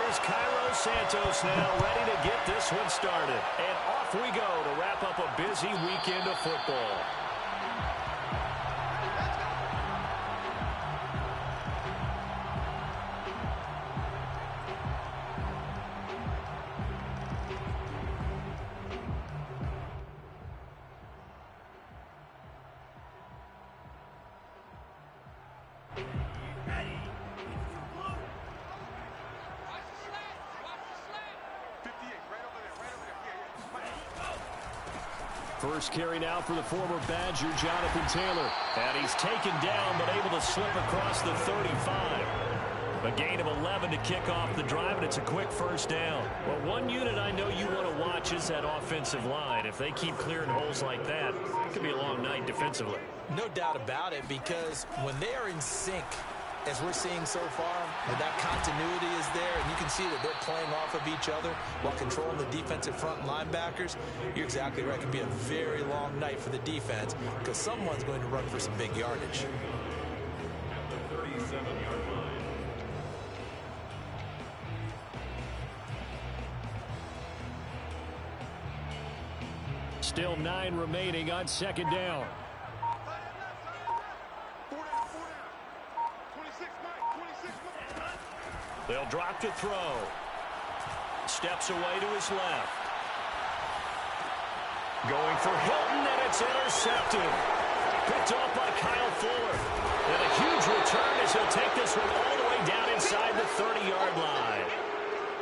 Here's Cairo Santos now ready to get this one started. And off we go to wrap up a busy weekend of football. First carry now for the former Badger, Jonathan Taylor. And he's taken down, but able to slip across the 35. A gain of 11 to kick off the drive, and it's a quick first down. Well, one unit I know you want to watch is that offensive line. If they keep clearing holes like that, it could be a long night defensively. No doubt about it, because when they are in sync, as we're seeing so far, that continuity is there, and you can see that they're playing off of each other while controlling the defensive front linebackers. You're exactly right. It could be a very long night for the defense because someone's going to run for some big yardage. At the 37-yard line. Still 9 remaining on second down. They'll drop to throw. Steps away to his left. Going for Hilton, and it's intercepted. Picked off by Kyle Fuller. And a huge return as he'll take this one all the way down inside the 30-yard line.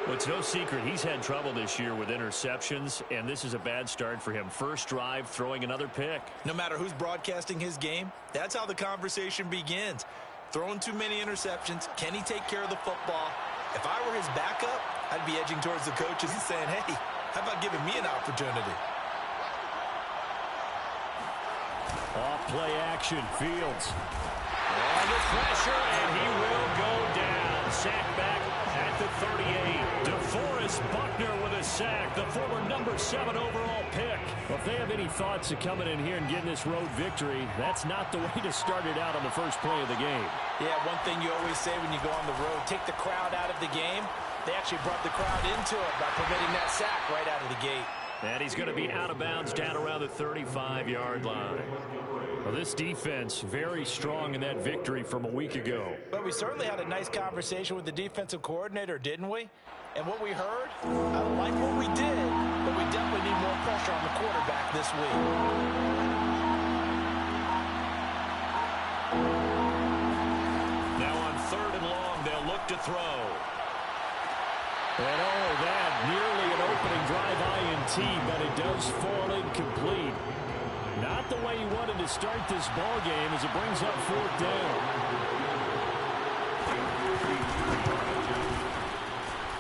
Well, it's no secret he's had trouble this year with interceptions, and this is a bad start for him. First drive, throwing another pick. No matter who's broadcasting his game, that's how the conversation begins. Throwing too many interceptions. Can he take care of the football? If I were his backup, I'd be edging towards the coaches and saying, hey, how about giving me an opportunity? Off play action, Fields. Under pressure, and he will go down. Sack back at the 38. DeForest Buckner with a sack, the former number 7 overall pick. Well, if they have any thoughts of coming in here and getting this road victory, that's not the way to start it out on the first play of the game. Yeah, one thing you always say when you go on the road, take the crowd out of the game. They actually brought the crowd into it by permitting that sack right out of the gate. And he's going to be out of bounds down around the 35-yard line. Well, this defense very strong in that victory from a week ago. But we certainly had a nice conversation with the defensive coordinator, didn't we? And what we heard, I like what we did, but we definitely need more pressure on the quarterback this week. Now on 3rd and long, they'll look to throw. And oh, that nearly an opening drive INT, but it does fall incomplete. Not the way he wanted to start this ball game as it brings up 4th down.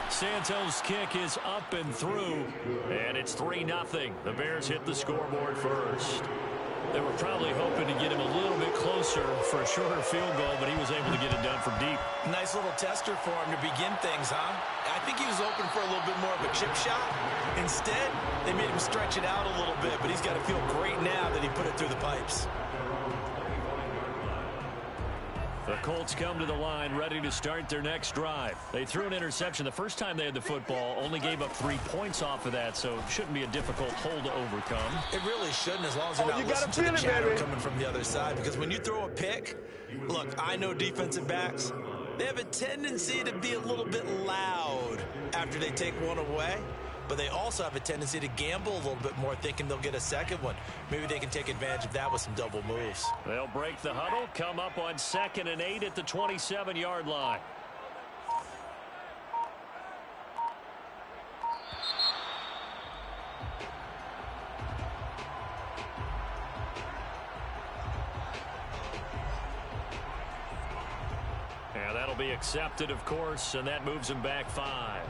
Santos' kick is up and through, and it's 3-0. The Bears hit the scoreboard first. They were probably hoping to get him a little bit closer for a shorter field goal, but he was able to get it done from deep. Nice little tester for him to begin things, huh? I think he was open for a little bit more of a chip shot. Instead, they made him stretch it out a little bit, but he's got to feel great now that he put it through the pipes. The Colts come to the line ready to start their next drive. They threw an interception the first time they had the football, only gave up 3 points off of that, so it shouldn't be a difficult hole to overcome. It really shouldn't, as long as you're not listening to the chatter coming from the other side, because when you throw a pick, look, I know defensive backs, they have a tendency to be a little bit loud after they take one away. But they also have a tendency to gamble a little bit more, thinking they'll get a second one. Maybe they can take advantage of that with some double moves. They'll break the huddle, come up on 2nd and 8 at the 27-yard line. Yeah, that'll be accepted, of course, and that moves them back 5.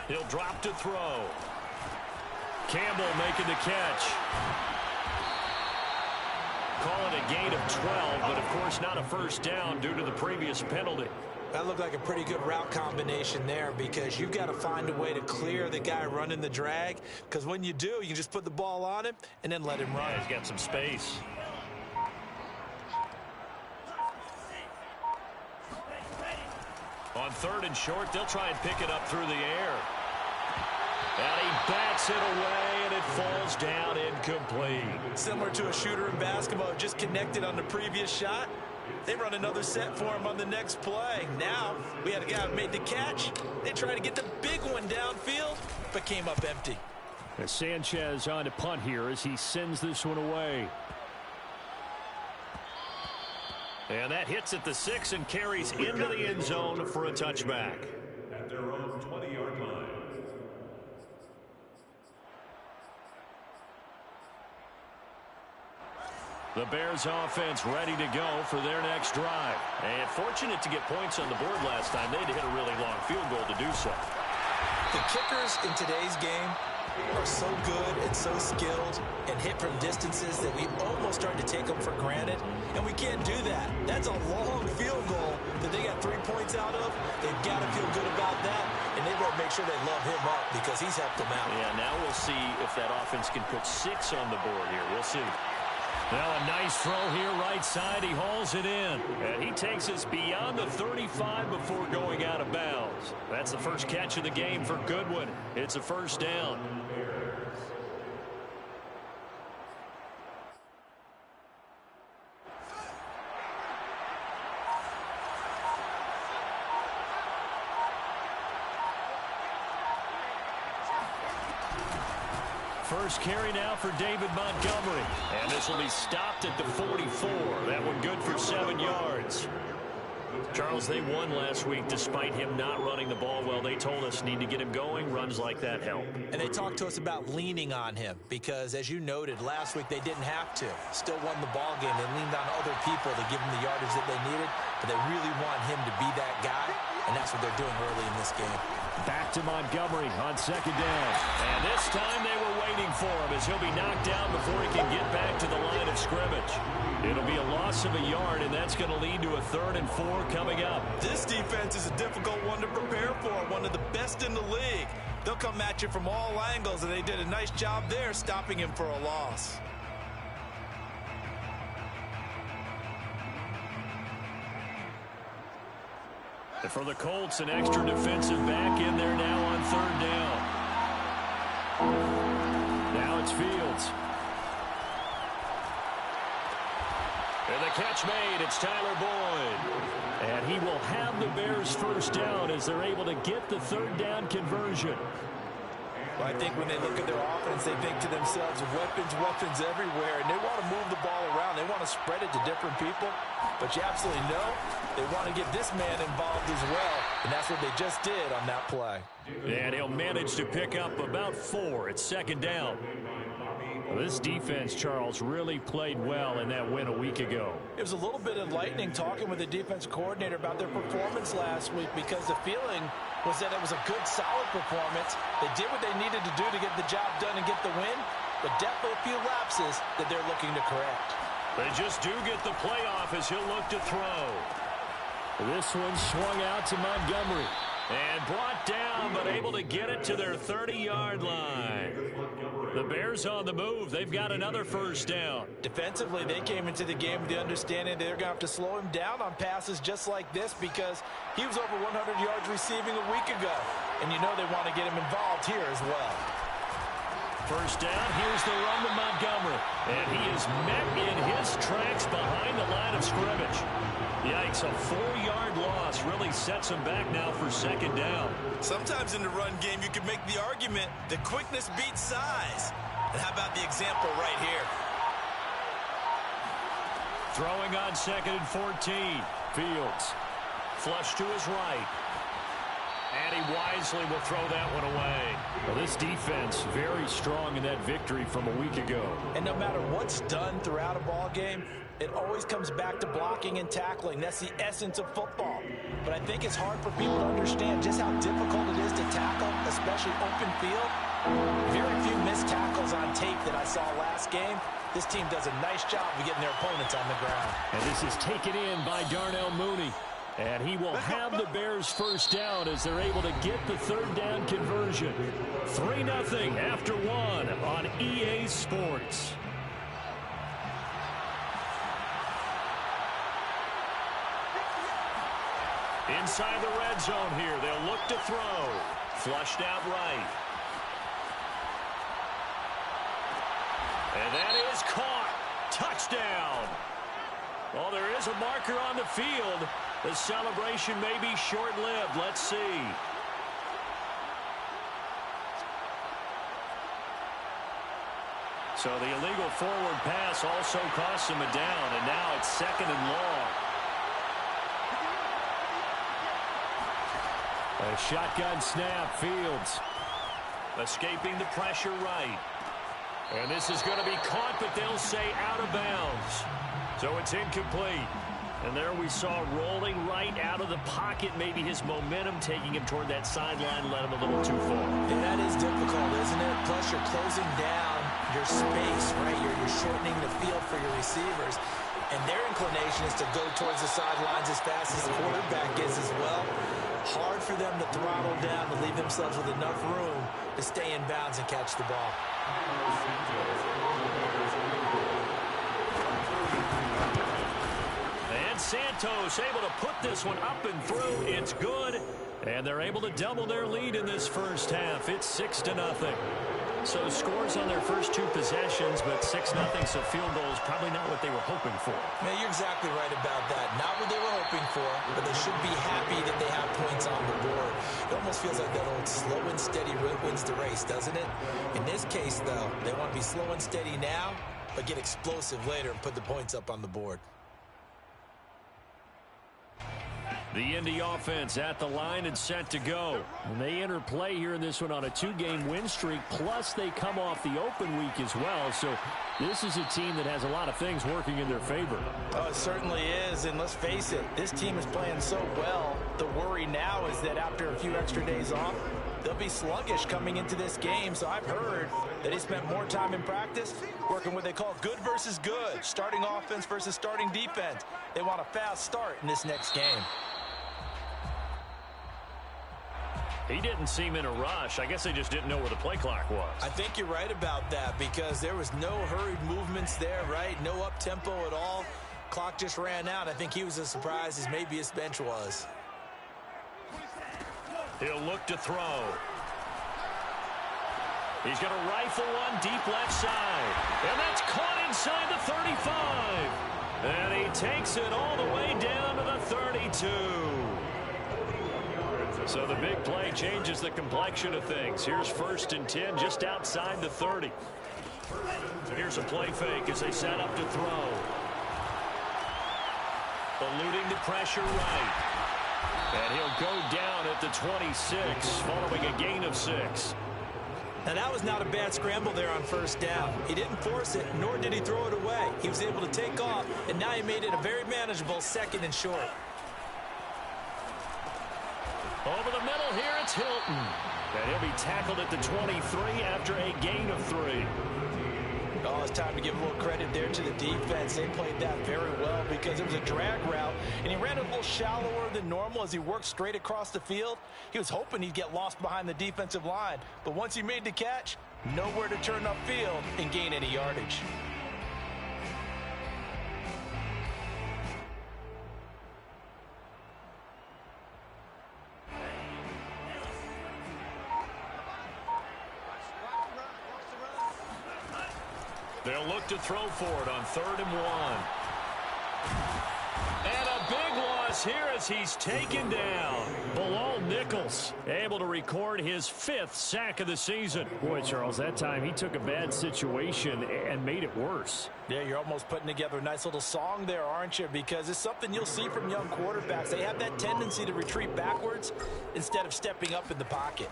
He'll drop to throw. Campbell making the catch. Call it a gain of 12, but of course not a first down due to the previous penalty. That looked like a pretty good route combination there because you've got to find a way to clear the guy running the drag, because when you do, you can just put the ball on him and then let him run. Yeah, he's got some space. On 3rd and short, they'll try and pick it up through the air. And he bats it away, and it falls down incomplete. Similar to a shooter in basketball, just connected on the previous shot. They run another set for him on the next play. Now, we had a guy who made the catch. They tried to get the big one downfield, but came up empty. And Sanchez on to punt here as he sends this one away. And that hits at the 6 and carries into the end zone for a touchback. At their own 20-yard line. The Bears offense ready to go for their next drive. And fortunate to get points on the board last time. They had to hit a really long field goal to do so. The kickers in today's game are so good and so skilled and hit from distances that we almost start to take them for granted. And we can't do that. That's a long field goal that they got 3 points out of. They've got to feel good about that. And they better make sure they love him up because he's helped them out. Yeah, now we'll see if that offense can put 6 on the board here. We'll see. Now a nice throw here right side. He hauls it in. And he takes us beyond the 35 before going out of bounds. That's the first catch of the game for Goodwin. It's a first down. First carry now for David Montgomery. And this will be stopped at the 44. That one good for 7 yards. Charles, they won last week despite him not running the ball well. They told us need to get him going. Runs like that help. And they talked to us about leaning on him because, as you noted, last week they didn't have to. Still won the ball game. They leaned on other people to give them the yardage that they needed. But they really want him to be that guy, and that's what they're doing early in this game. Back to Montgomery on 2nd down. And this time they were waiting for him as he'll be knocked down before he can get back to the line of scrimmage. It'll be a loss of a yard, and that's going to lead to a 3rd and 4 coming up. This defense is a difficult one to prepare for, one of the best in the league. They'll come at you from all angles, and they did a nice job there stopping him for a loss. And for the Colts, an extra defensive back in there now on 3rd down. Now it's Fields. And the catch made. It's Tyler Boyd. And he will have the Bears first down as they're able to get the 3rd down conversion. Well, I think when they look at their offense, they think to themselves, weapons everywhere, and they want to move the ball around. They want to spread it to different people, but you absolutely know they want to get this man involved as well, and that's what they just did on that play. And he'll manage to pick up about 4. It's 2nd down. Well, this defense, Charles, really played well in that win a week ago. It was a little bit enlightening talking with the defense coordinator about their performance last week because the feeling was that it was a good, solid performance. They did what they needed to do to get the job done and get the win, but definitely a few lapses that they're looking to correct. They just do get the playoff as he'll look to throw. This one swung out to Montgomery and brought down, but able to get it to their 30-yard line. The Bears on the move. They've got another first down. Defensively, they came into the game with the understanding they're going to have to slow him down on passes just like this because he was over 100 yards receiving a week ago. And you know they want to get him involved here as well. First down, here's the run to Montgomery. And he is met in his tracks behind the line of scrimmage. Yikes, a 4-yard loss really sets him back now for 2nd down. Sometimes in the run game, you can make the argument that quickness beats size. And how about the example right here? Throwing on 2nd and 14. Fields. Flush to his right. And he wisely will throw that one away. Well, this defense very strong in that victory from a week ago. And no matter what's done throughout a ball game, it always comes back to blocking and tackling. That's the essence of football. But I think it's hard for people to understand just how difficult it is to tackle, especially open field. Very few missed tackles on tape that I saw last game. This team does a nice job of getting their opponents on the ground. And this is taken in by Darnell Mooney. And he will have the Bears first down as they're able to get the third down conversion. 3-0 after one on EA Sports. Inside the red zone here. They'll look to throw. Flushed out right. And that is caught. Touchdown. Well, there is a marker on the field. The celebration may be short-lived. Let's see. So the illegal forward pass also costs him a down, and now it's 2nd and long. A shotgun snap, Fields. Escaping the pressure right. And this is going to be caught, but they'll say out of bounds. So it's incomplete. And there we saw rolling right out of the pocket. Maybe his momentum taking him toward that sideline led him a little too far. Yeah, that is difficult, isn't it? Plus you're closing down your space, right? You're shortening the field for your receivers. And their inclination is to go towards the sidelines as fast as the quarterback is as well. Hard for them to throttle down to leave themselves with enough room to stay in bounds and catch the ball. And Santos able to put this one up and through. It's good. And they're able to double their lead in this first half. It's 6-0. So scores on their first two possessions, but 6-0, so field goal is probably not what they were hoping for. Man, you're exactly right about that. Not what they were hoping for, but they should be happy that they have points on the board. It almost feels like that old slow and steady wins the race, doesn't it? In this case, though, they want to be slow and steady now, but get explosive later and put the points up on the board. The Indy offense at the line and set to go. And they enter play here in this one on a 2-game win streak, plus they come off the open week as well. So this is a team that has a lot of things working in their favor. Oh, it certainly is, and let's face it, this team is playing so well. The worry now is that after a few extra days off, they'll be sluggish coming into this game. So I've heard that he spent more time in practice working what they call good versus good, starting offense versus starting defense. They want a fast start in this next game. He didn't seem in a rush. I guess they just didn't know where the play clock was. I think you're right about that because there was no hurried movements there, right? No up-tempo at all. Clock just ran out. I think he was as surprised as maybe his bench was. He'll look to throw. He's going to rifle one deep left side. And that's caught inside the 35. And he takes it all the way down to the 32. So the big play changes the complexion of things. Here's 1st and 10 just outside the 30. Here's a play fake as they set up to throw. Eluding the pressure right. And he'll go down at the 26 following a gain of 6. Now that was not a bad scramble there on 1st down. He didn't force it, nor did he throw it away. He was able to take off, and now he made it a very manageable 2nd and short. Over the middle here, it's Hilton. And he'll be tackled at the 23 after a gain of 3. Oh, it's time to give a little credit there to the defense. They played that very well because it was a drag route, and he ran a little shallower than normal as he worked straight across the field. He was hoping he'd get lost behind the defensive line, but once he made the catch, nowhere to turn upfield and gain any yardage. They'll look to throw for it on 3rd and 1. And a big loss here as he's taken down. Bilal Nichols able to record his 5th sack of the season. Boy, Charles, that time he took a bad situation and made it worse. Yeah, you're almost putting together a nice little song there, aren't you? Because it's something you'll see from young quarterbacks. They have that tendency to retreat backwards instead of stepping up in the pocket.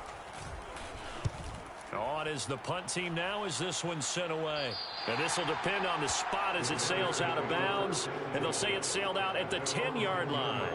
On is the punt team now as this one's sent away. And this will depend on the spot as it sails out of bounds. And they'll say it sailed out at the 10-yard line.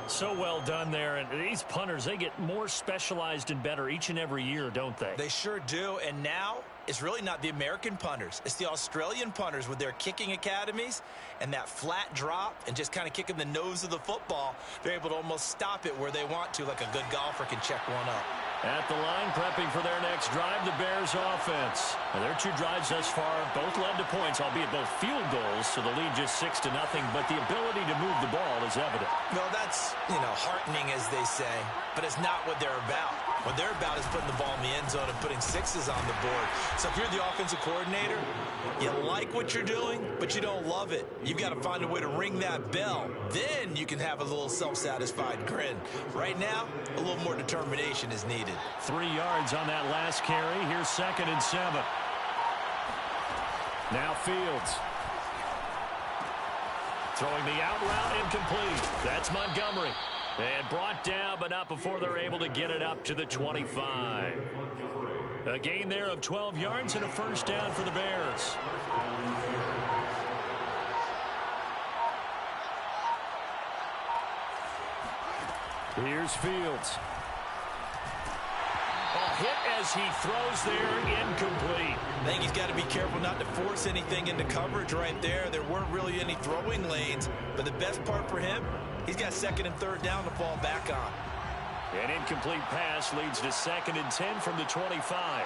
So well done there. And these punters, they get more specialized and better each and every year, don't they? They sure do. And now it's really not the American punters. It's the Australian punters with their kicking academies and that flat drop and just kind of kicking the nose of the football. They're able to almost stop it where they want to, like a good golfer can check one up. At the line, prepping for their next drive, the Bears offense. Now, their two drives thus far both led to points, albeit both field goals, so the lead just 6-0, but the ability to move the ball is evident. Well, that's, heartening, as they say, but it's not what they're about. What they're about is putting the ball in the end zone and putting sixes on the board. So if you're the offensive coordinator, you like what you're doing, but you don't love it. You've got to find a way to ring that bell. Then you can have a little self-satisfied grin. Right now, a little more determination is needed. 3 yards on that last carry. Here's 2nd and 7. Now Fields. Throwing the out route, incomplete. That's Montgomery. And brought down, but not before they're able to get it up to the 25. A gain there of 12 yards and a first down for the Bears. Here's Fields. Hit as he throws there, incomplete. I think he's got to be careful not to force anything into coverage right there. There weren't really any throwing lanes, but the best part for him, he's got 2nd and 3rd down to fall back on. An incomplete pass leads to 2nd and 10 from the 25.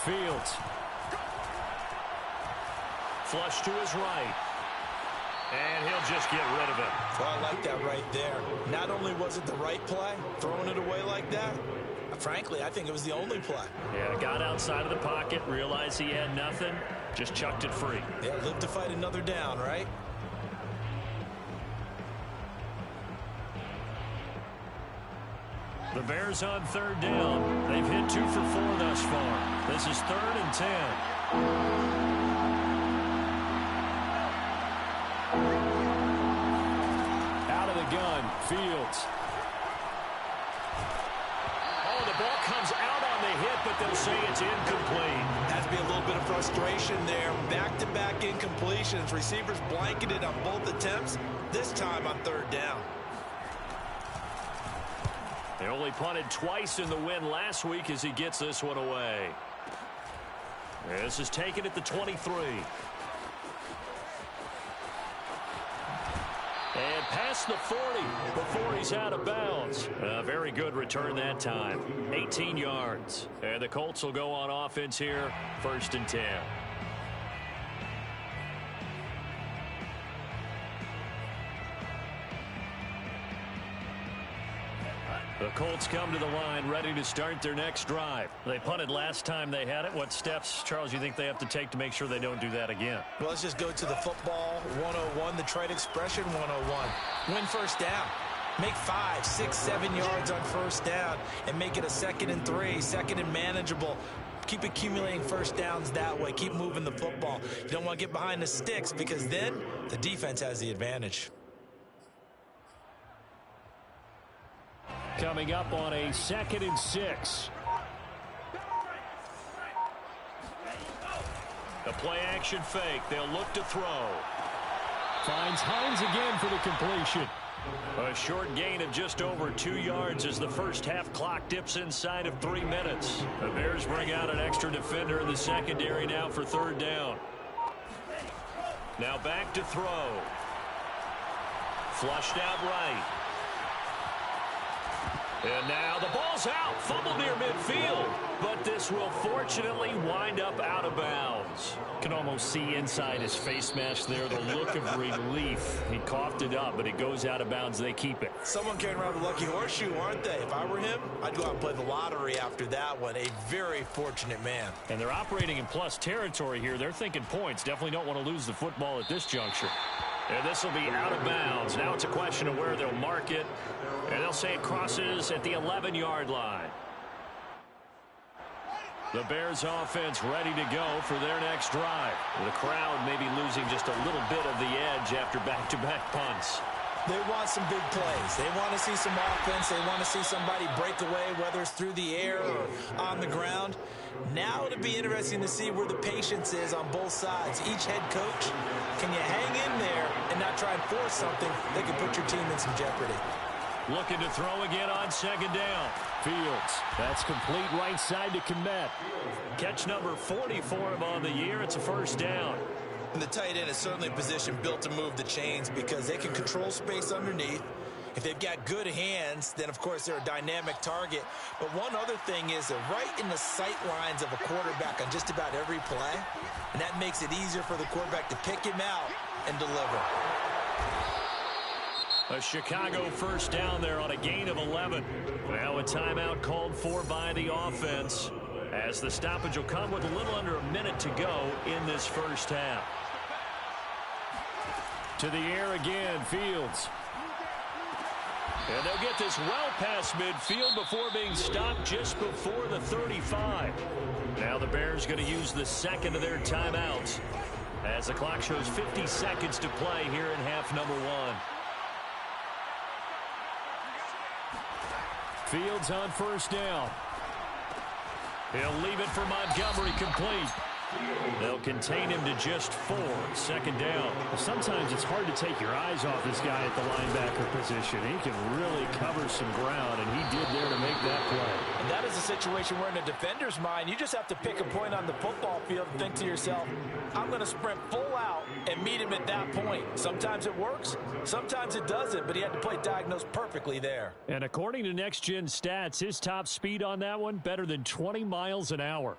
Fields. Flush to his right. And he'll just get rid of it. Well, I like that right there. Not only was it the right play, throwing it away like that, frankly, I think it was the only play. Yeah, got outside of the pocket, realized he had nothing, just chucked it free. Yeah, live to fight another down, right? The Bears on 3rd down. They've hit 2 for 4 thus far. This is 3rd and 10. Out of the gun, Fields. Oh, the ball comes out on the hit, but they'll say it's incomplete. Has to be a little bit of frustration there. Back-to-back incompletions. Receivers blanketed on both attempts, this time on 3rd down. They only punted twice in the win last week as he gets this one away. This is taken at the 23. And past the 40 before he's out of bounds. A very good return that time. 18 yards. And the Colts will go on offense here. 1st and 10. The Colts come to the line ready to start their next drive. They punted last time they had it. What steps, Charles, you think they have to take to make sure they don't do that again? Well, let's just go to the football 101, the trade expression 101. Win 1st down. Make 5, 6, 7 yards on 1st down and make it a 2nd and 3, 2nd and manageable. Keep accumulating 1st downs that way. Keep moving the football. You don't want to get behind the sticks because then the defense has the advantage. Coming up on a 2nd and 6. The play action fake. They'll look to throw. Finds Hines again for the completion. A short gain of just over 2 yards as the first half clock dips inside of 3 minutes. The Bears bring out an extra defender in the secondary now for 3rd down. Now back to throw. Flushed out right. And now the ball's out. Fumble near midfield. But this will fortunately wind up out of bounds. Can almost see inside his face mask there the look of relief. He coughed it up, but it goes out of bounds. They keep it. Someone carrying around the lucky horseshoe, aren't they? If I were him, I'd go out and play the lottery after that one. A very fortunate man. And they're operating in plus territory here. They're thinking points. Definitely don't want to lose the football at this juncture. And this will be out of bounds. Now it's a question of where they'll mark it. And they'll say it crosses at the 11-yard line. The Bears offense ready to go for their next drive. The crowd may be losing just a little bit of the edge after back-to-back punts. They want some big plays. They want to see some offense. They want to see somebody break away, whether it's through the air or on the ground. Now it'll be interesting to see where the patience is on both sides. Each head coach, can you hang in there and not try and force something that can put your team in some jeopardy? Looking to throw again on second down. Fields. That's complete right side to Kmet. Catch number 40 for him on the year. It's a first down. And the tight end is certainly a position built to move the chains because they can control space underneath. If they've got good hands, then, of course, they're a dynamic target. But one other thing is they're right in the sight lines of a quarterback on just about every play. And that makes it easier for the quarterback to pick him out and deliver. A Chicago first down there on a gain of 11. Now a timeout called for by the offense, as the stoppage will come with a little under a minute to go in this first half. To the air again, Fields. And they'll get this well past midfield before being stopped just before the 35. Now the Bears going to use the second of their timeouts, as the clock shows 50 seconds to play here in half number one. Fields on first down. He'll leave it for Montgomery, complete. They'll contain him to just 4. Second down. Sometimes it's hard to take your eyes off this guy at the linebacker position. He can really cover some ground, and he did there to make that play. And that is a situation where in a defender's mind, you just have to pick a point on the football field and think to yourself, I'm going to sprint full out and meet him at that point. Sometimes it works, sometimes it doesn't, but he had to play diagnosed perfectly there. And according to Next Gen Stats, his top speed on that one, better than 20 miles an hour.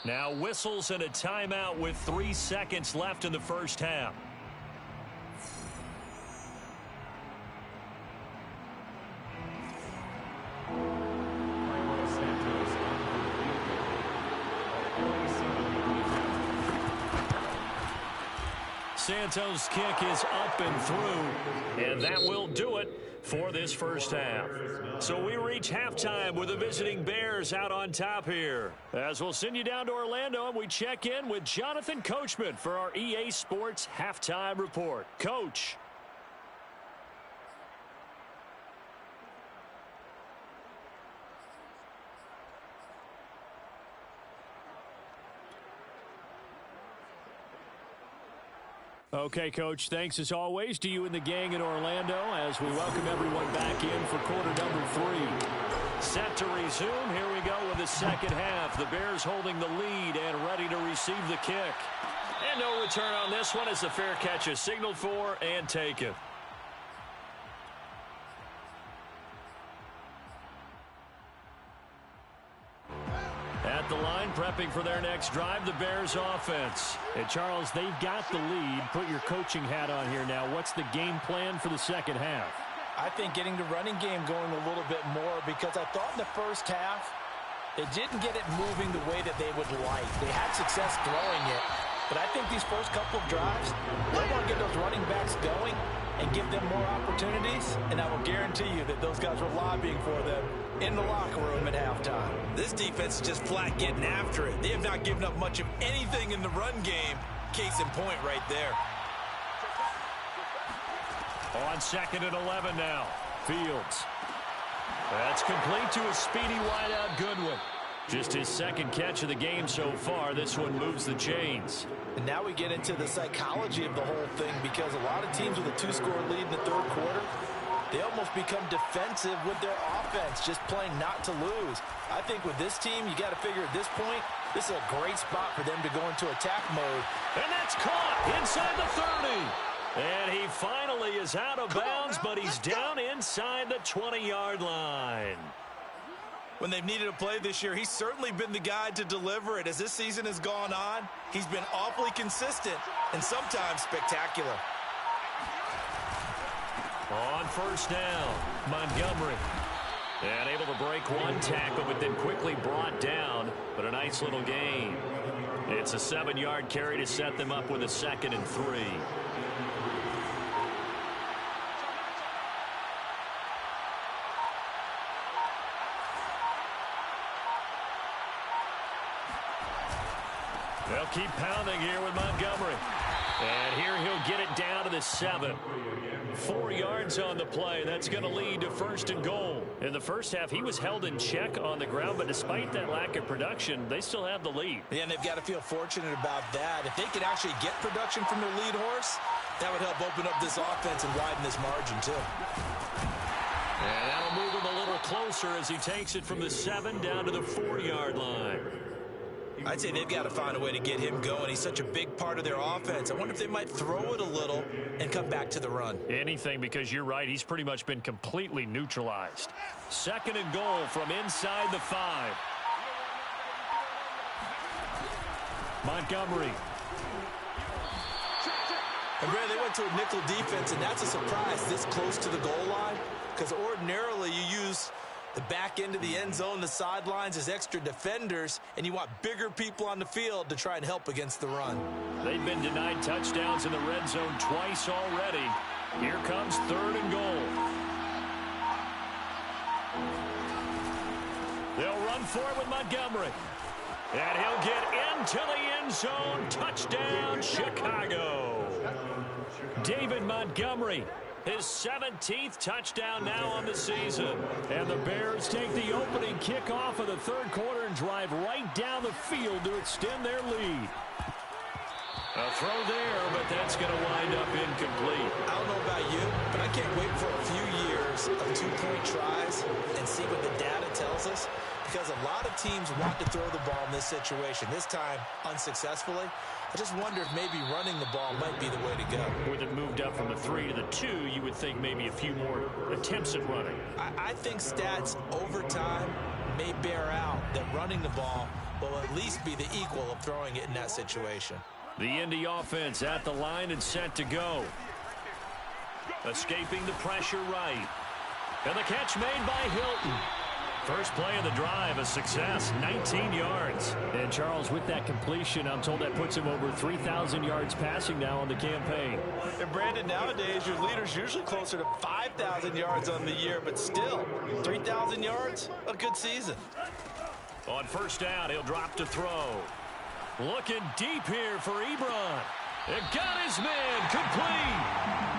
Now whistles and a timeout with 3 seconds left in the first half. Santos' kick is up and through, and that will do it for this first half. So we reach halftime with the visiting Bears out on top here. As we'll send you down to Orlando, and we check in with Jonathan Coachman for our EA Sports Halftime Report. Coach. Okay, Coach, thanks as always to you and the gang in Orlando as we welcome everyone back in for quarter number 3. Set to resume. Here we go with the second half. The Bears holding the lead and ready to receive the kick. And no return on this one as the fair catch is signaled for and taken. At the line, prepping for their next drive, the Bears offense. And Charles, they've got the lead. Put your coaching hat on here now. What's the game plan for the second half? I think getting the running game going a little bit more, because I thought in the first half they didn't get it moving the way that they would like. They had success throwing it. But I think these first couple of drives, they want to get those running backs going and give them more opportunities, and I will guarantee you that those guys were lobbying for them in the locker room at halftime. This defense is just flat getting after it. They have not given up much of anything in the run game. Case in point right there. On second and 11 now. Fields. That's complete to a speedy wideout Goodwin. Just his second catch of the game so far. This one moves the chains. And now we get into the psychology of the whole thing, because a lot of teams with a 2-score lead in the third quarter, they almost become defensive with their offense, just playing not to lose. I think with this team, you got to figure at this point, this is a great spot for them to go into attack mode. And that's caught inside the 30. And he finally is out of bounds, but he's down inside the 20-yard line. When they've needed a play this year, he's certainly been the guy to deliver it. As this season has gone on, he's been awfully consistent and sometimes spectacular. On first down, Montgomery. And able to break one tackle, but then quickly brought down. But a nice little gain. It's a 7-yard carry to set them up with a 2nd and 3. They'll keep pounding here with Montgomery. And here he'll get it down to the 7. 4 yards on the play. That's going to lead to 1st and goal. In the first half, he was held in check on the ground, but despite that lack of production, they still have the lead. Yeah, and they've got to feel fortunate about that. If they could actually get production from their lead horse, that would help open up this offense and widen this margin, too. And that'll move him a little closer as he takes it from the 7 down to the 4-yard line. I'd say they've got to find a way to get him going. He's such a big part of their offense. I wonder if they might throw it a little and come back to the run. Anything, because you're right. He's pretty much been completely neutralized. 2nd and goal from inside the 5. Montgomery. And Brad, they went to a nickel defense, and that's a surprise this close to the goal line, because ordinarily you use the back end of the end zone, the sidelines as extra defenders, and you want bigger people on the field to try and help against the run. They've been denied touchdowns in the red zone twice already. Here comes 3rd and goal. They'll run for it with Montgomery. And he'll get into the end zone. Touchdown, Chicago. David Montgomery. His 17th touchdown now on the season. And the Bears take the opening kickoff of the 3rd quarter and drive right down the field to extend their lead. A throw there, but that's going to wind up incomplete. I don't know about you, but I can't wait for a few years of 2-point tries and see what the data tells us, because a lot of teams want to throw the ball in this situation. This time, unsuccessfully. I just wonder if maybe running the ball might be the way to go. With it moved up from the 3 to the 2, you would think maybe a few more attempts at running. I think stats over time may bear out that running the ball will at least be the equal of throwing it in that situation. The Indy offense at the line and set to go. Escaping the pressure right. And the catch made by Hilton. First play of the drive, a success, 19 yards. And Charles, with that completion, I'm told that puts him over 3,000 yards passing now on the campaign. And Brandon, nowadays your leader's usually closer to 5,000 yards on the year, but still, 3,000 yards, a good season. On 1st down, he'll drop to throw. Looking deep here for Ebron. It got his man complete.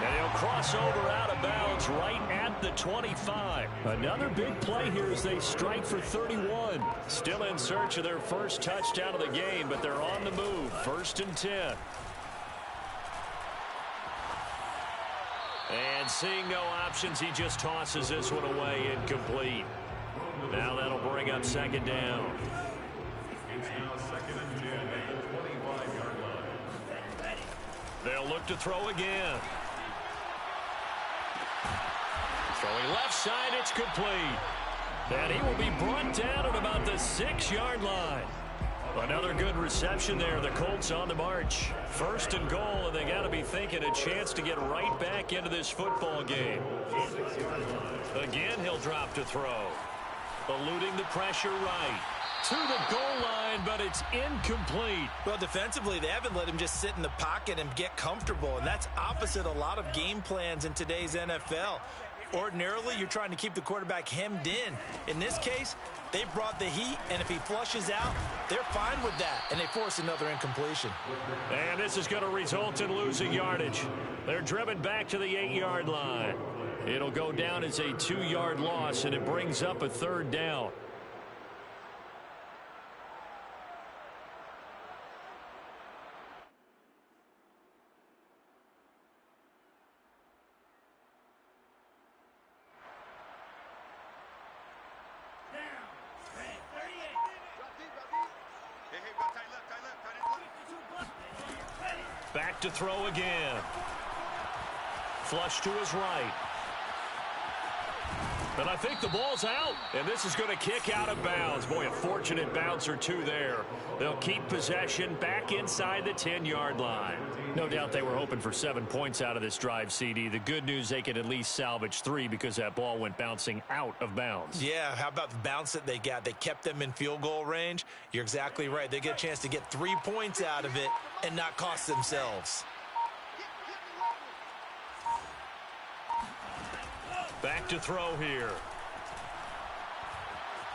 And he'll cross over out of bounds right at the 25. Another big play here as they strike for 31. Still in search of their first touchdown of the game, but they're on the move. 1st and 10. And seeing no options, he just tosses this one away, incomplete. Now that'll bring up 2nd down. It's now 2nd and 10 at the 25-yard line. They'll look to throw again. Throwing left side, it's complete. And he will be brought down at about the 6-yard line. Another good reception there. The Colts on the march. 1st and goal, and they got to be thinking a chance to get right back into this football game. Again, he'll drop to throw. Eluding the pressure right. To the goal line, but it's incomplete. Well, defensively, they haven't let him just sit in the pocket and get comfortable, and that's opposite a lot of game plans in today's NFL. Ordinarily, you're trying to keep the quarterback hemmed in. In this case, they brought the heat, and if he flushes out, they're fine with that, and they force another incompletion. And this is going to result in losing yardage. They're driven back to the 8-yard line. It'll go down as a 2-yard loss, and it brings up a 3rd down. Back to throw again. Flush to his right. But I think the ball's out, and this is going to kick out of bounds. Boy, a fortunate bounce or two there. They'll keep possession back inside the 10-yard line. No doubt they were hoping for 7 points out of this drive, CD. The good news, they could at least salvage 3 because that ball went bouncing out of bounds. Yeah, how about the bounce that they got? They kept them in field goal range. You're exactly right. They get a chance to get 3 points out of it and not cost themselves. Back to throw here.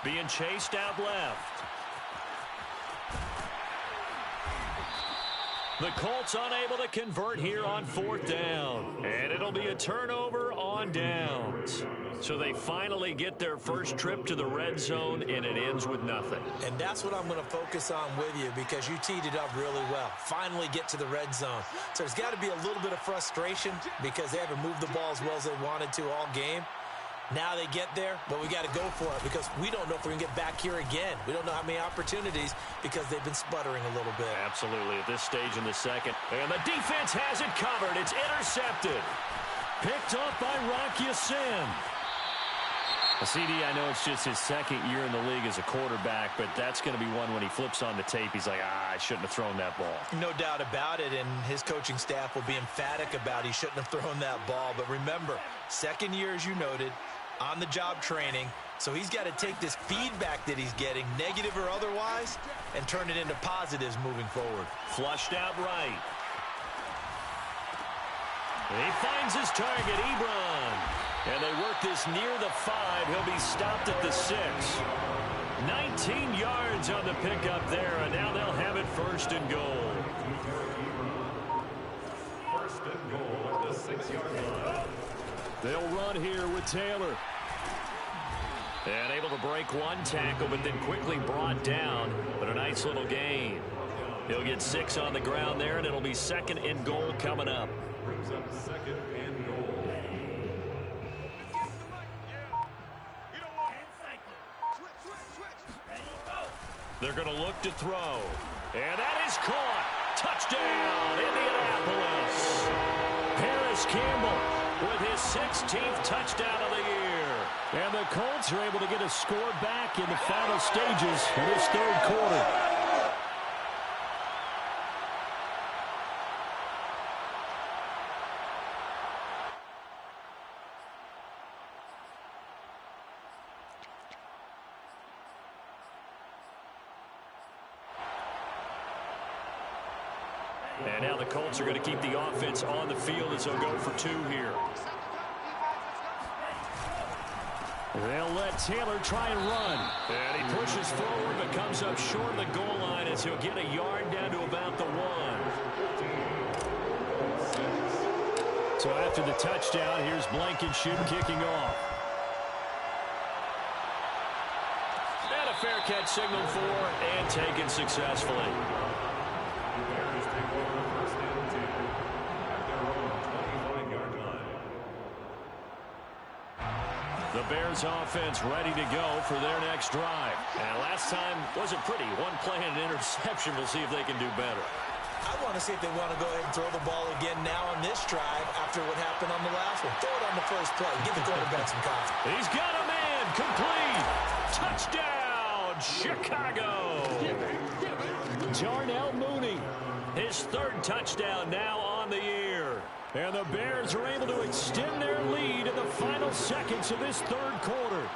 Being chased out left. The Colts unable to convert here on 4th down. And it'll be a turnover on downs. So they finally get their first trip to the red zone, and it ends with nothing. And that's what I'm going to focus on with you, because you teed it up really well. Finally get to the red zone. So there's got to be a little bit of frustration because they haven't moved the ball as well as they wanted to all game. Now they get there, but we got to go for it because we don't know if we're going to get back here again. We don't know how many opportunities because they've been sputtering a little bit. Absolutely, at this stage in the second. And the defense has it covered. It's intercepted. Picked up by Rock Ya-Sin. CD, I know it's just his second year in the league as a quarterback, but that's going to be one when he flips on the tape, he's like, I shouldn't have thrown that ball. No doubt about it, and his coaching staff will be emphatic about he shouldn't have thrown that ball. But remember, second year, as you noted, on-the-job training, so he's got to take this feedback that he's getting, negative or otherwise, and turn it into positives moving forward. Flushed out right. He finds his target, Ebron. And they work this near the 5. He'll be stopped at the 6. 19 yards on the pickup there, and now they'll have it 1st and goal. 1st and goal at the 6-yard line. They'll run here with Taylor. And able to break one tackle, but then quickly brought down. But a nice little gain. He'll get 6 on the ground there, and it'll be 2nd and goal coming up. Brings up 2nd and goal. They're going to look to throw. And that is caught. Touchdown, Indianapolis. Paris Campbell with his 16th touchdown of the year. And the Colts are able to get a score back in the final stages of this 3rd quarter. And now the Colts are going to keep the offense on the field as they'll go for 2 here. They'll let Taylor try and run. And he pushes forward but comes up short of the goal line as he'll get a yard down to about the 1. So after the touchdown, here's Blankenship kicking off. And a fair catch signaled for and taken successfully. Bears take over 1st and 10 at their own 25-yard line. The Bears offense ready to go for their next drive. And last time wasn't pretty. One play and an interception. We'll see if they can do better. I want to see if they want to go ahead and throw the ball again now on this drive after what happened on the last one. Throw it on the first play. Give the quarterback some confidence. He's got a man. Complete. Touchdown, Chicago. Darnell Mooney. His 3rd touchdown now on the year. And the Bears are able to extend their lead in the final seconds of this 3rd quarter.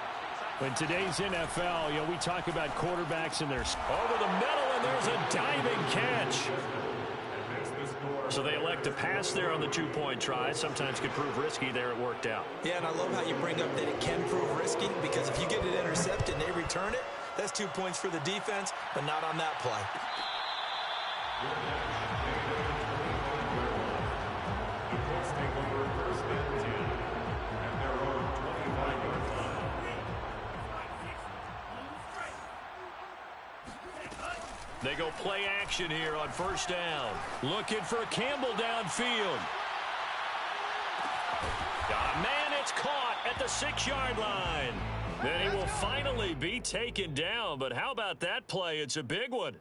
In today's NFL, we talk about quarterbacks and their over the middle, and there's a diving catch. So they elect to pass there on the 2-point try. Sometimes could prove risky. There it worked out. Yeah, and I love how you bring up that it can prove risky, because if you get it intercepted and they return it, that's 2 points for the defense, but not on that play. The Colts take over 1st and 10 at their own 25-yard line. They go play action here on 1st down. Looking for Campbell downfield. Got a man, it's caught at the 6-yard line. Then he will finally be taken down, but how about that play? It's a big one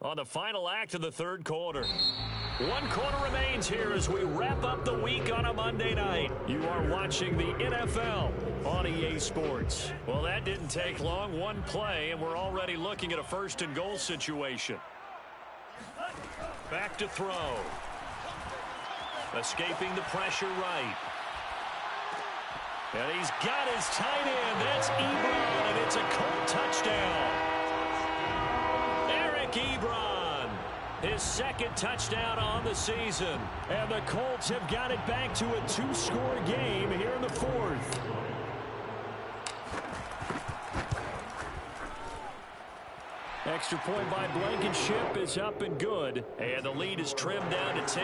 on the final act of the 3rd quarter. 1 quarter remains here as we wrap up the week on a Monday night. You are watching the NFL on EA Sports. Well, that didn't take long. 1 play, and we're already looking at a 1st and goal situation. Back to throw. Escaping the pressure right. And he's got his tight end. That's Ebron, and it's a Colt touchdown. Eric Ebron, his 2nd touchdown on the season. And the Colts have got it back to a 2-score game here in the 4th. extra point by Blankenship is up and good. And the lead is trimmed down to 10.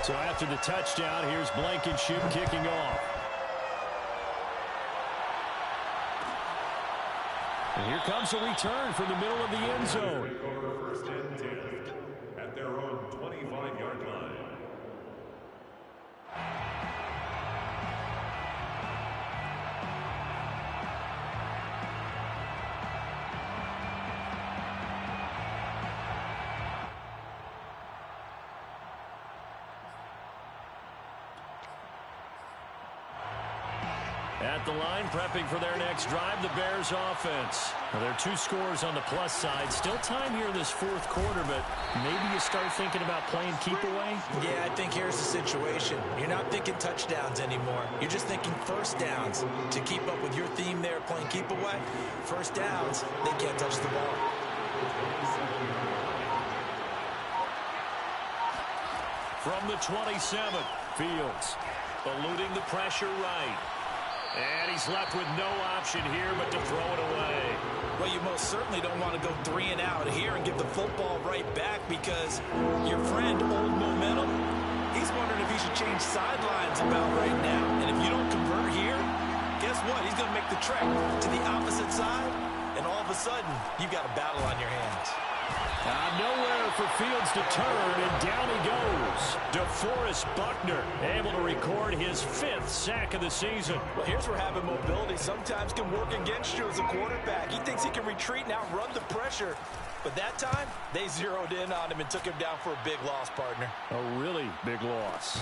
So after the touchdown, here's Blankenship kicking off. And here comes a return from the middle of the end zone. First and 10 at their own 25-yard line. At the line, prepping for their next drive, the Bears offense. Well, there are 2 scores on the plus side. Still time here in this fourth quarter, but maybe you start thinking about playing keep away? Yeah, I think here's the situation. You're not thinking touchdowns anymore. You're just thinking first downs. To keep up with your theme there, playing keep away, first downs, they can't touch the ball. From the 27, Fields eluding the pressure right. And he's left with no option here but to throw it away. Well, you most certainly don't want to go 3 and out here and give the football right back because your friend, Old Momentum, he's wondering if he should change sidelines about right now. And if you don't convert here, guess what? He's going to make the trek to the opposite side, and all of a sudden, you've got a battle on your hands. Nowhere for Fields to turn, and down he goes. DeForest Buckner able to record his 5th sack of the season. Well, here's where having mobility sometimes can work against you as a quarterback. He thinks he can retreat and outrun the pressure. But that time, they zeroed in on him and took him down for a big loss, partner. A really big loss.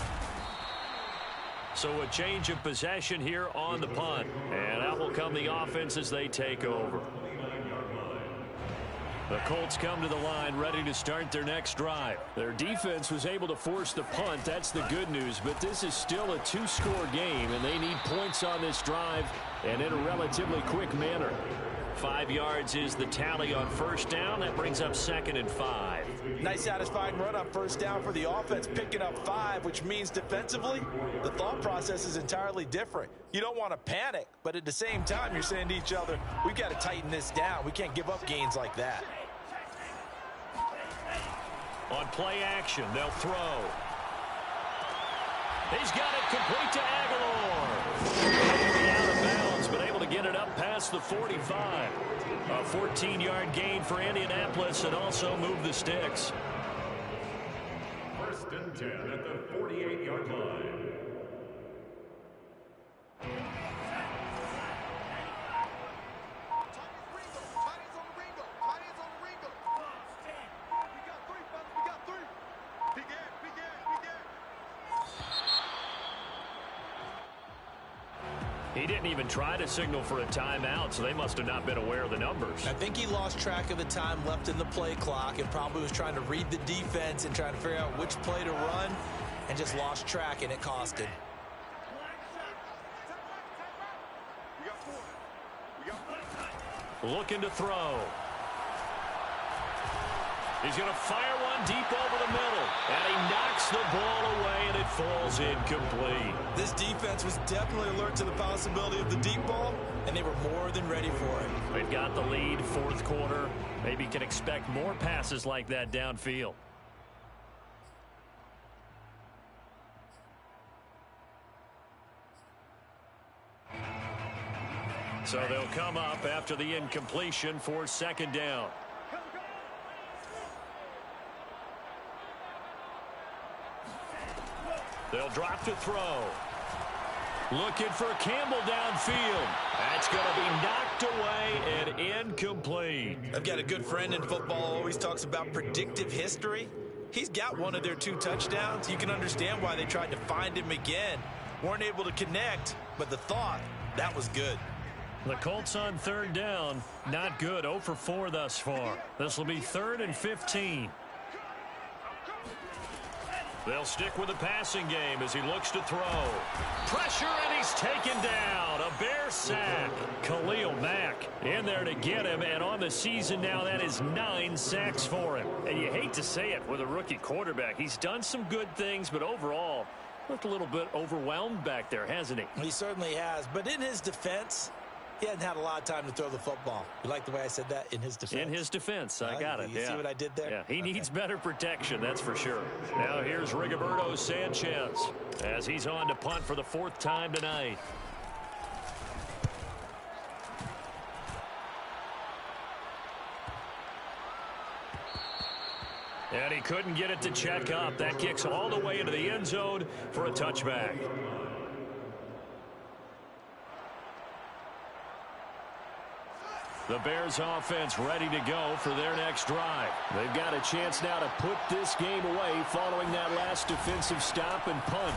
So a change of possession here on the punt. And out will come the offense as they take over. The Colts come to the line ready to start their next drive. Their defense was able to force the punt. That's the good news. But this is still a 2-score game, and they need points on this drive and in a relatively quick manner. 5 yards is the tally on first down. That brings up 2nd and 5. Nice satisfying run on first down for the offense, picking up 5, which means defensively, the thought process is entirely different. You don't want to panic, but at the same time, you're saying to each other, we've got to tighten this down. We can't give up gains like that. On play action, they'll throw. He's got it complete to Aguilar. Out of bounds, but able to get it up past the 45. A 14-yard gain for Indianapolis and also move the sticks. First and 10 at the 48-yard line. He didn't even try to signal for a timeout, so they must have not been aware of the numbers. I think he lost track of the time left in the play clock and probably was trying to read the defense and trying to figure out which play to run and just lost track, and it cost him. Looking to throw. He's going to fire one deep over the middle. And he knocks the ball away, and it falls incomplete. This defense was definitely alert to the possibility of the deep ball, and they were more than ready for it. They've got the lead, fourth quarter. Maybe can expect more passes like that downfield. So they'll come up after the incompletion for 2nd down. They'll drop to throw. Looking for Campbell downfield. That's going to be knocked away and incomplete. I've got a good friend in football, always talks about predictive history. He's got one of their 2 touchdowns. You can understand why they tried to find him again. Weren't able to connect, but the thought, that was good. The Colts on 3rd down, not good. 0 for 4 thus far. This will be 3rd and 15. They'll stick with the passing game as he looks to throw. Pressure, and he's taken down. A Bear sack. Khalil Mack in there to get him, and on the season now, that is 9 sacks for him. And you hate to say it with a rookie quarterback. He's done some good things, but overall, Looked a little bit overwhelmed back there, hasn't he? He certainly has. But in his defense, he hadn't had a lot of time to throw the football. You like the way I said that? In his defense? In his defense. I got it. You see what I did there? Yeah, he needs better protection, that's for sure. Now here's Rigoberto Sanchez as he's on to punt for the 4th time tonight. And he couldn't get it to check up. That kicks all the way into the end zone for a touchback. The Bears offense ready to go for their next drive. They've got a chance now to put this game away following that last defensive stop and punt.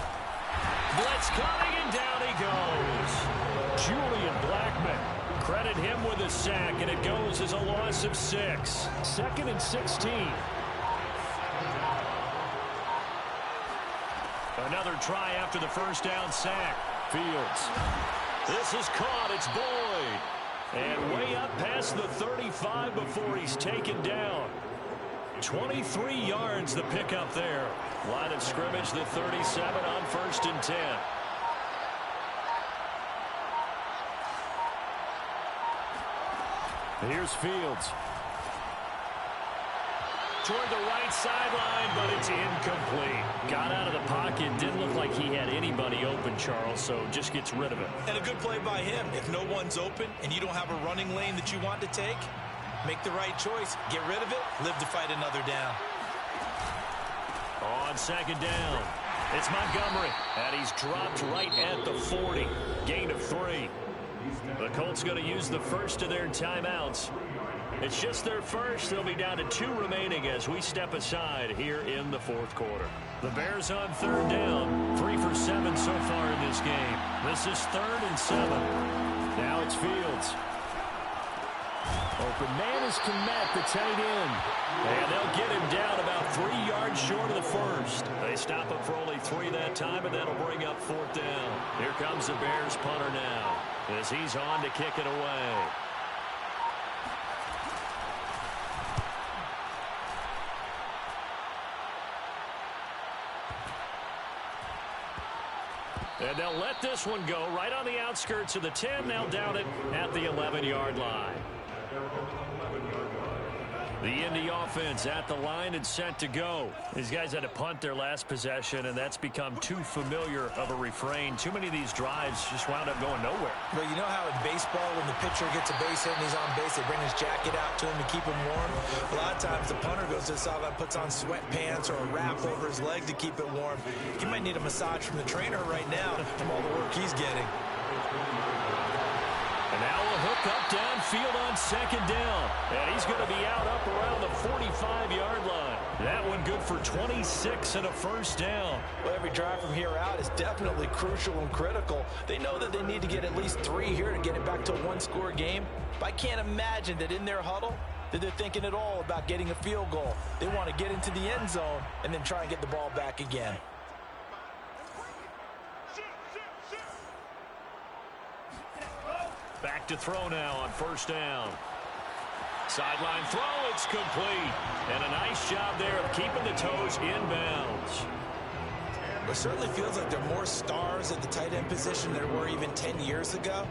Blitz coming, and down he goes. Julian Blackmon. Credit him with a sack, and it goes as a loss of 6. 2nd and 16. Another try after the first down sack. Fields. This is caught. It's Boyd. And way up past the 35 before he's taken down. 23 yards the pickup there. Line of scrimmage, the 37 on 1st and 10. Here's Fields. Toward the right sideline, but it's incomplete. Got out of the pocket. Didn't look like he had anybody open, Charles, so just gets rid of it. And a good play by him. If no one's open and you don't have a running lane that you want to take, make the right choice. Get rid of it. Live to fight another down. On 2nd down, it's Montgomery. And he's dropped right at the 40. Gain of 3. The Colts going to use the first of their timeouts. It's just their first. They'll be down to 2 remaining as we step aside here in the 4th quarter. The Bears on 3rd down. 3 for 7 so far in this game. This is 3rd and 7. Now it's Fields. Open man is Kmet, the tight end. And they'll get him down about 3 yards short of the first. They stop him for only 3 that time, and that'll bring up 4th down. Here comes the Bears punter now as he's on to kick it away. And they'll let this one go right on the outskirts of the 10. They'll down it at the 11-yard line. The Indy offense at the line and set to go. These guys had to punt their last possession, and that's become too familiar of a refrain. Too many of these drives just wound up going nowhere. Well, you know how in baseball, when the pitcher gets a base hit and he's on base, they bring his jacket out to him to keep him warm? A lot of times the punter goes to the sideline, puts on sweatpants or a wrap over his leg to keep it warm. He might need a massage from the trainer right now from all the work he's getting. And now a hook up downfield on 2nd down. And he's going to be out up around the 45-yard line. That one good for 26 and a first down. Well, every drive from here out is definitely crucial and critical. They know that they need to get at least 3 here to get it back to a 1-score game. But I can't imagine that in their huddle that they're thinking at all about getting a field goal. They want to get into the end zone and then try and get the ball back again. Back to throw now on 1st down. Sideline throw, it's complete. And a nice job there of keeping the toes inbounds. It certainly feels like there are more stars at the tight end position than there were even 10 years ago.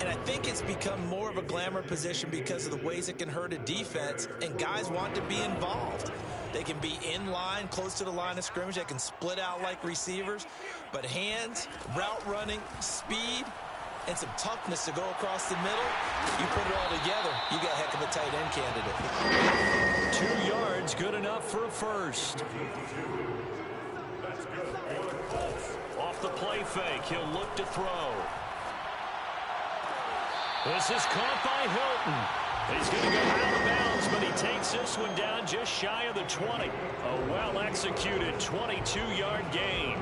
And I think it's become more of a glamour position because of the ways it can hurt a defense, and guys want to be involved. They can be in line, close to the line of scrimmage. They can split out like receivers. But hands, route running, speed, and some toughness to go across the middle, you put it all together, you got a heck of a tight end candidate. 2 yards, good enough for a first. Off the play fake, he'll look to throw. This is caught by Hilton. He's going to go out of bounds, but he takes this one down just shy of the 20. A well-executed 22-yard gain.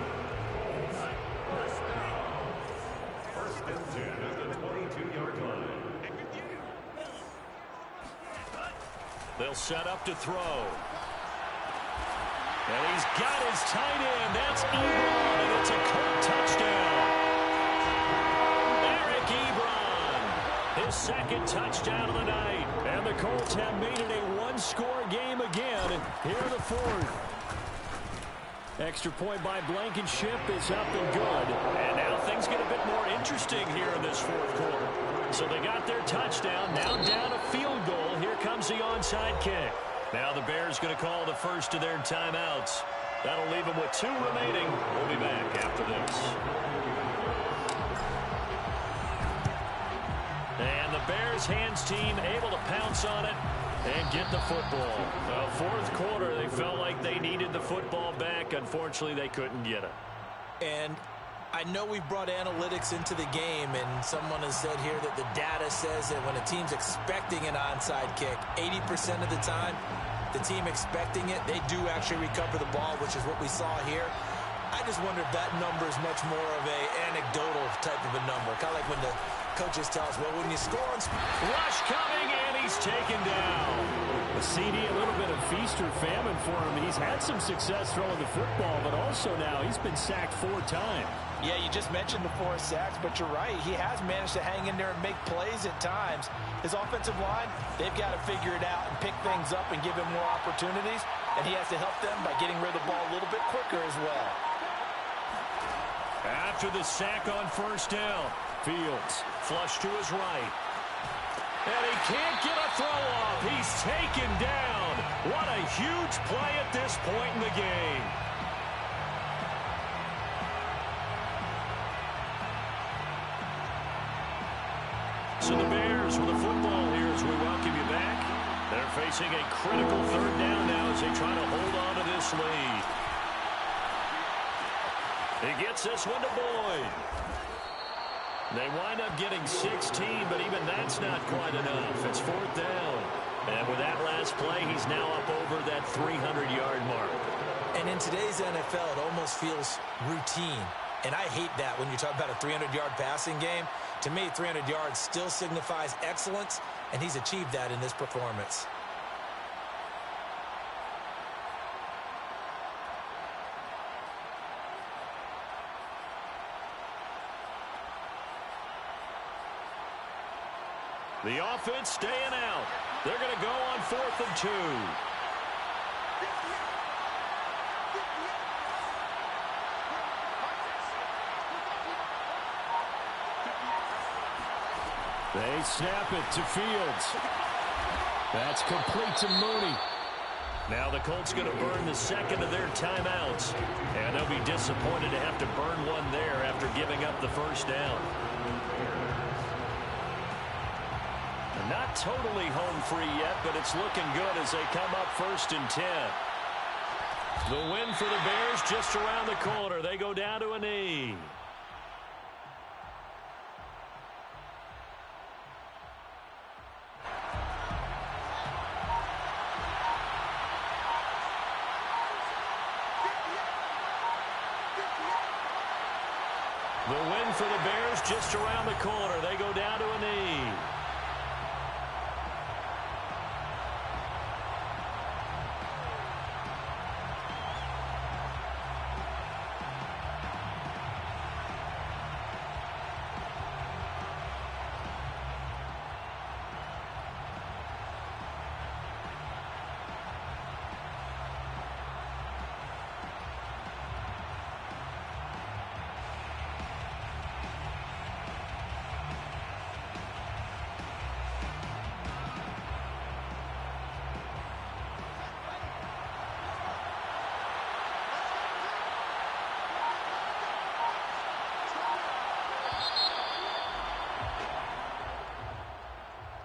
They'll set up to throw. And he's got his tight end. That's Ebron, and it's a Colt touchdown. Eric Ebron, his 2nd touchdown of the night. And the Colts have made it a 1-score game again here in the 4th. Extra point by Blankenship is up and good. And now things get a bit more interesting here in this fourth quarter. So they got their touchdown. Now down a field goal. Here comes the onside kick. Now the Bears going to call the first of their timeouts. That'll leave them with 2 remaining. We'll be back after this. And the Bears hands team able to pounce on it and get the football. Fourth quarter, they felt like they needed the football back. Unfortunately, they couldn't get it. And I know we've brought analytics into the game, and someone has said here that the data says that when a team's expecting an onside kick, 80% of the time, the team expecting it, they do actually recover the ball, which is what we saw here. I just wonder if that number is much more of a anecdotal type of a number. Kind of like when the coaches tell us, well, when you score on... Rush coming, and he's taken down. A CD, a little bit of feast or famine for him. He's had some success throwing the football, but also now he's been sacked 4 times. Yeah, you just mentioned the 4 sacks, but you're right. He has managed to hang in there and make plays at times. His offensive line, they've got to figure it out and pick things up and give him more opportunities, and he has to help them by getting rid of the ball a little bit quicker as well. After the sack on first down, Fields flush to his right. And he can't get a throw off. He's taken down. What a huge play at this point in the game. So the Bears with the football here as we welcome you back. They're facing a critical third down now as they try to hold on to this lead. He gets this one to Boyd. They wind up getting 16, but even that's not quite enough. It's 4th down. And with that last play, he's now up over that 300-yard mark. And in today's NFL, it almost feels routine. And I hate that when you talk about a 300-yard passing game. To me, 300 yards still signifies excellence, and he's achieved that in this performance. The offense staying out. They're going to go on 4th and 2. They snap it to Fields. That's complete to Mooney. Now the Colts going to burn the second of their timeouts. And they'll be disappointed to have to burn one there after giving up the first down. Not totally home free yet, but it's looking good as they come up 1st and 10. The win for the Bears just around the corner. They go down to a knee. The win for the Bears just around the corner. They go down to a knee.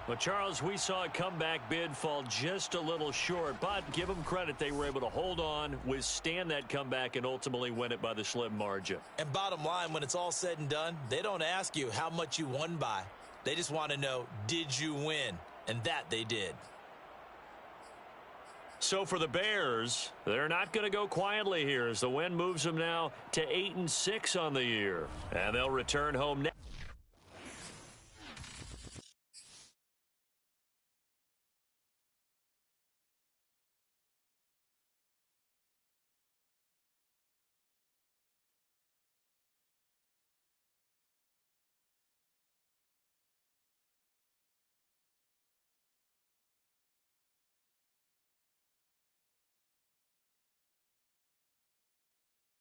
But, Charles, we saw a comeback bid fall just a little short, but give them credit. They were able to hold on, withstand that comeback, and ultimately win it by the slim margin. And bottom line, when it's all said and done, they don't ask you how much you won by. They just want to know, did you win? And that they did. So for the Bears, they're not going to go quietly here as the win moves them now to 8-6 on the year. And they'll return home next.